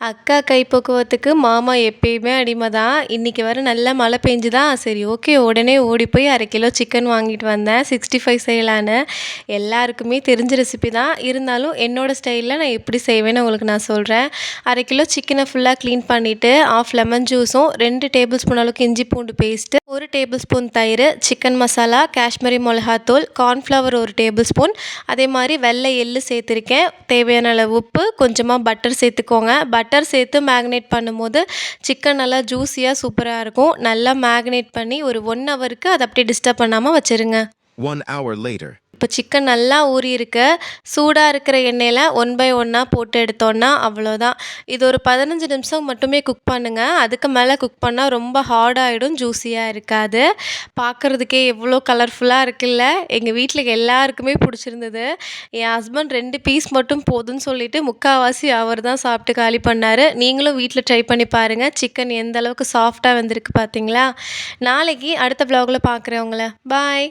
அக்கா கைப்பக்குவத்துக்கு மாமா எப்பயுமே அடிமை தான். இன்னைக்கு வேற நல்லா மழை பெஞ்சுதா, சரி ஓகே உடனே ஓடி போய் 1/2 கிலோ சிக்கன் வாங்கிட்டு வந்தேன். 65 செய்யலான்னு. எல்லாருக்குமே தெரிஞ்ச ரெசிபி தான். இருந்தாலும் என்னோட ஸ்டைல்ல நான் எப்படி செய்வேன்னு உங்களுக்கு நான் சொல்றேன். 1/2 கிலோ சிக்கன ஃபுல்லா க்ளீன் பண்ணிட்டு, 1/2 லெமன் ஜூஸும், 2 டேபிள் ஸ்பூன் அளவுக்கு இஞ்சி பூண்டு பேஸ்ட்டு, 1 டேபிள் ஸ்பூன் தயிர், சிக்கன் மசாலா, காஷ்மீரி மிளகாத்தூள், கார்ன்ஃப்ளவர் 1 டேபிள் ஸ்பூன், அதே மாரி வெள்ளை எள்ளு சேர்த்துருக்கேன். தேவையான அளவு உப்பு, கொஞ்சமா பட்டர் சேர்த்துக்கோங்க. பட்டர் சேர்த்து மேக்னேட் பண்ணும்போது சிக்கன் நல்லா ஜூஸியாக சூப்பராக இருக்கும். நல்லா மேக்னேட் பண்ணி ஒரு 1 ஹவருக்கு அதை அப்படியே டிஸ்டர்ப் பண்ணாமல் வச்சுருங்க. 1 hour later. இப்போ சிக்கன் நல்லா ஊறியிருக்கு. சூடாக இருக்கிற எண்ணெயில் 1 பை 1 போட்டு எடுத்தோன்னா அவ்வளோதான். இது ஒரு 15 நிமிஷம் மட்டுமே குக் பண்ணுங்கள். அதுக்கு மேலே குக் பண்ணால் ரொம்ப ஹார்டாகிடும், ஜூஸியாக இருக்காது. பார்க்குறதுக்கே எவ்வளோ கலர்ஃபுல்லாக இருக்குல்ல. எங்கள் வீட்டில் எல்லாருக்குமே பிடிச்சிருந்தது. என் ஹஸ்பண்ட் 2 பீஸ் மட்டும் போதும்னு சொல்லிட்டு முக்கால்வாசி அவர் தான் சாப்பிட்டு காலி பண்ணார். நீங்களும் வீட்டில் ட்ரை பண்ணி பாருங்கள். சிக்கன் எந்த அளவுக்கு சாஃப்டாக வெந்திருக்கு பார்த்தீங்களா? நாளைக்கு அடுத்த வ்ளாகில் பார்க்குறேன் உங்களை. பாய்.